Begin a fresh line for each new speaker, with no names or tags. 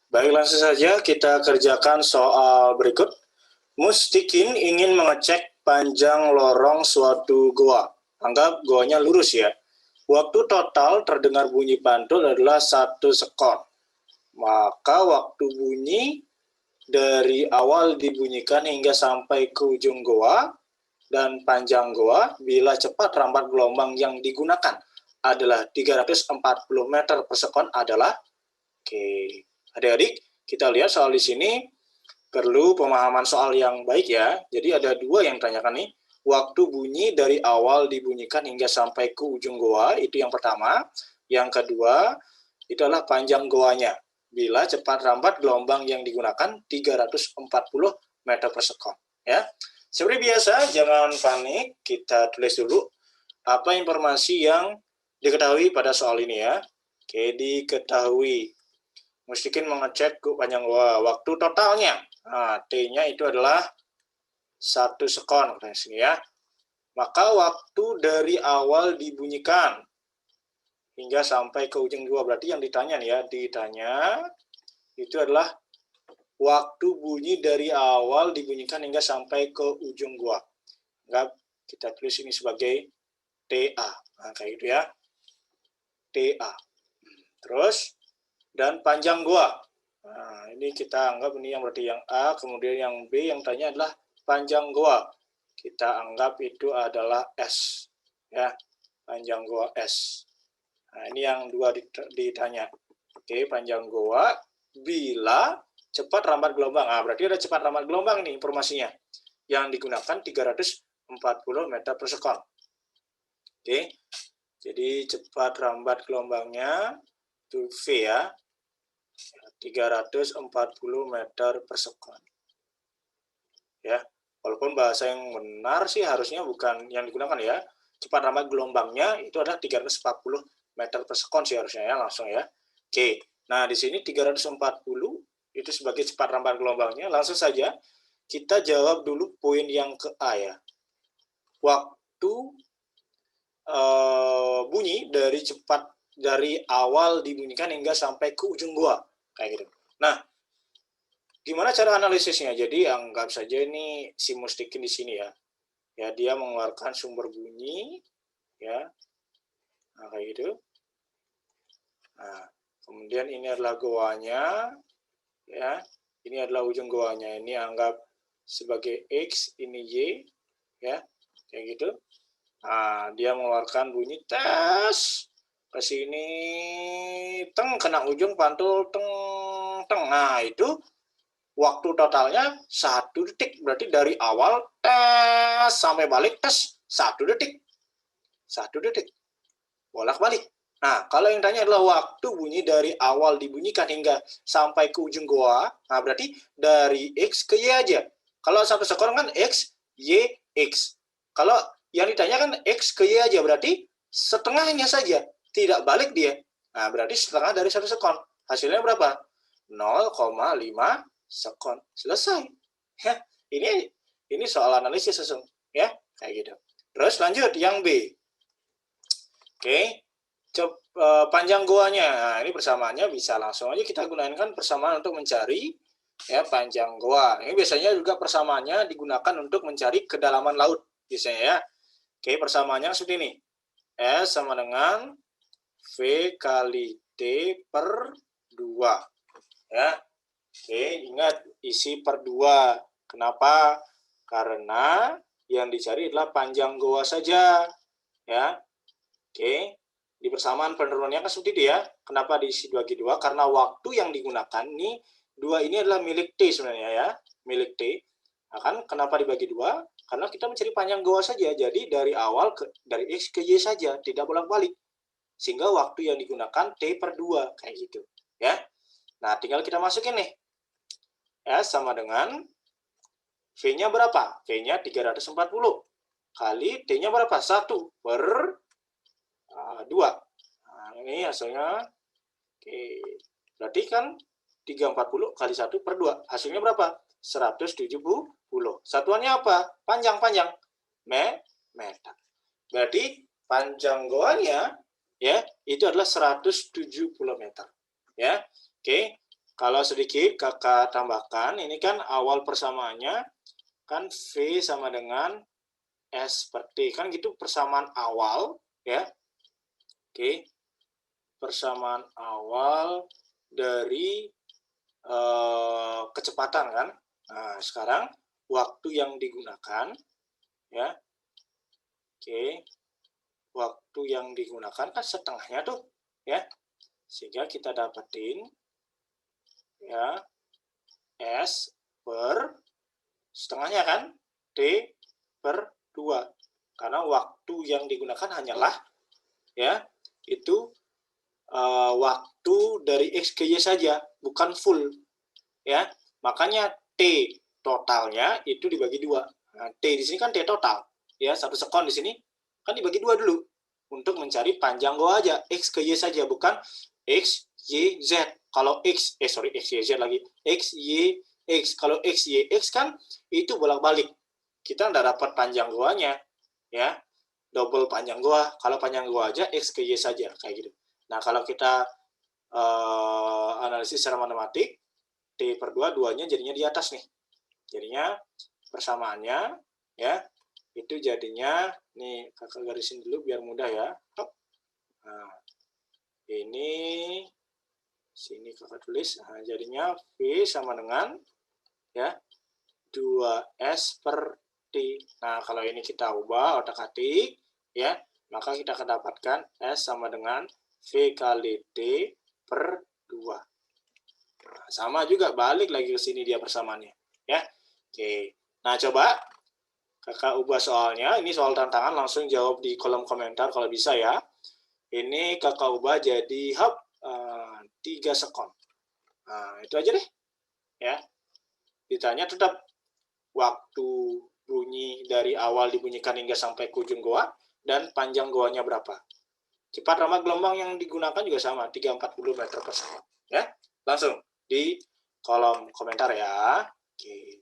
Baik, langsung saja kita kerjakan soal berikut. Mustikin ingin mengecek panjang lorong suatu goa. Anggap goanya lurus ya. Waktu total terdengar bunyi pantul adalah 1 sekon. Maka waktu bunyi dari awal dibunyikan hingga sampai ke ujung goa dan panjang goa bila cepat rambat gelombang yang digunakan adalah 340 meter per sekon adalah. Oke, adik-adik, kita lihat soal di sini perlu pemahaman soal yang baik ya. Jadi ada dua yang ditanyakan nih. Waktu bunyi dari awal dibunyikan hingga sampai ke ujung goa, itu yang pertama. Yang kedua, itu adalah panjang goanya. Bila cepat rambat gelombang yang digunakan 340 meter per sekon. Ya. Seperti biasa, jangan panik. Kita tulis dulu apa informasi yang diketahui pada soal ini ya. Oke, diketahui. Mustikin mengecek panjang goa. Waktu totalnya. Nah, T-nya itu adalah 1 sekon. Nah, sini ya. Maka waktu dari awal dibunyikan hingga sampai ke ujung goa. Berarti yang ditanya nih ya. Ditanya itu adalah waktu bunyi dari awal dibunyikan hingga sampai ke ujung goa. Enggak, kita tulis ini sebagai TA. Nah, kayak gitu ya. TA. Terus, dan panjang goa. Nah, ini kita anggap ini yang berarti yang A, kemudian yang B yang tanya adalah panjang goa. Kita anggap itu adalah S. Ya, panjang goa S. Nah, ini yang dua ditanya. Oke, panjang goa bila cepat rambat gelombang. Nah, berarti ada cepat rambat gelombang nih informasinya. Yang digunakan 340 meter per sekon. Oke, jadi cepat rambat gelombangnya itu V ya. 340 meter per sekon. Ya, walaupun bahasa yang benar sih harusnya bukan yang digunakan ya. Cepat rambat gelombangnya itu adalah 340 meter per sekon sih harusnya ya, langsung ya. Oke, nah di sini 340 itu sebagai cepat rambat gelombangnya. Langsung saja kita jawab dulu poin yang ke A ya. Waktu bunyi dari awal dibunyikan hingga sampai ke ujung goa kayak gitu. Nah, gimana cara analisisnya? Jadi anggap saja ini si Mustikin di sini ya. Ya, dia mengeluarkan sumber bunyi ya. Nah, kayak gitu. Nah, kemudian ini adalah goanya ya. Ini adalah ujung goanya. Ini anggap sebagai X, ini Y ya. Kayak gitu. Nah, dia mengeluarkan bunyi tes ke sini, teng, kena ujung pantul, teng, teng. Nah, itu waktu totalnya 1 detik. Berarti dari awal tes sampai balik tes 1 detik. 1 detik. Bolak-balik. Nah, kalau yang tanya adalah waktu bunyi dari awal dibunyikan hingga sampai ke ujung goa, nah berarti dari X ke Y aja. Kalau 1 sekon kan X, Y, X. Kalau yang ditanya kan X ke Y aja, berarti setengahnya saja. Tidak balik dia. Nah, berarti setengah dari 1 sekon. Hasilnya berapa? 0,5 sekon. Selesai. Ya, ini soal analisis langsung. Ya, kayak gitu. Terus lanjut yang B. Oke. Panjang goanya. Nah, ini persamaannya bisa langsung aja kita gunakan persamaan untuk mencari ya panjang goa. Ini biasanya juga persamaannya digunakan untuk mencari kedalaman laut biasanya ya. Oke, persamaannya seperti ini. S sama dengan V kali T per 2. Ya. Oke, ingat isi per 2. Kenapa? Karena yang dicari adalah panjang goa saja. Ya. Oke. Di persamaan penurunannya kan seperti itu ya. Kenapa diisi 2 Karena waktu yang digunakan nih 2 ini adalah milik T sebenarnya ya. Milik T. Nah, kan kenapa dibagi 2? Karena kita mencari panjang goa saja. Jadi dari awal dari X ke Y saja, tidak bolak-balik. Sehingga waktu yang digunakan T per 2 kayak gitu ya. Nah, tinggal kita masukin nih. S sama dengan V-nya berapa? V-nya 340 kali T-nya berapa? 1 per 2. Nah, ini hasilnya. Oke. Berarti kan 340 kali 1 per 2. Hasilnya berapa? 170. Satuannya apa? Panjang-panjang. Meter. Berarti panjang goanya ya, itu adalah 170 meter. Ya. Oke. Kalau sedikit kakak tambahkan, ini kan awal persamaannya kan V sama dengan S per T. Kan gitu persamaan awal ya. Oke. Persamaan awal dari kecepatan kan. Nah, sekarang waktu yang digunakan ya. Oke. Waktu yang digunakan kan setengahnya tuh ya. Sehingga kita dapetin ya S per setengahnya kan T per 2. Karena waktu yang digunakan hanyalah ya itu waktu dari X ke Y saja, bukan full ya. Makanya T totalnya itu dibagi 2. Nah, T di sini kan T total ya, 1 sekon di sini kan dibagi 2 dulu untuk mencari panjang goa aja, X ke Y saja, bukan X Y Z. Kalau X X Y Z lagi, X Y X. Kalau X Y X kan itu bolak-balik, kita nggak dapat panjang goanya ya, double panjang goa. Kalau panjang goa aja X ke Y saja kayak gitu. Nah, kalau kita analisis secara matematik, T per 2, 2-nya jadinya di atas nih. Jadinya persamaannya ya, itu jadinya, nih kakak garisin dulu biar mudah ya. Nah, ini sini kakak tulis. Nah, jadinya V sama dengan ya 2S per T. Nah, kalau ini kita ubah otak-atik ya, maka kita akan dapatkan S sama dengan V kali T per 2. Nah, sama juga, balik lagi ke sini dia persamaannya ya. Oke. Nah, coba kakak ubah soalnya. Ini soal tantangan, langsung jawab di kolom komentar kalau bisa ya. Ini kakak ubah jadi 3 sekon. Nah, itu aja deh ya. Ditanya tetap waktu bunyi dari awal dibunyikan hingga sampai ke ujung goa, dan panjang goanya berapa. Cepat ramah gelombang yang digunakan juga sama, 340 meter per second ya. Langsung di kolom komentar ya. Oke.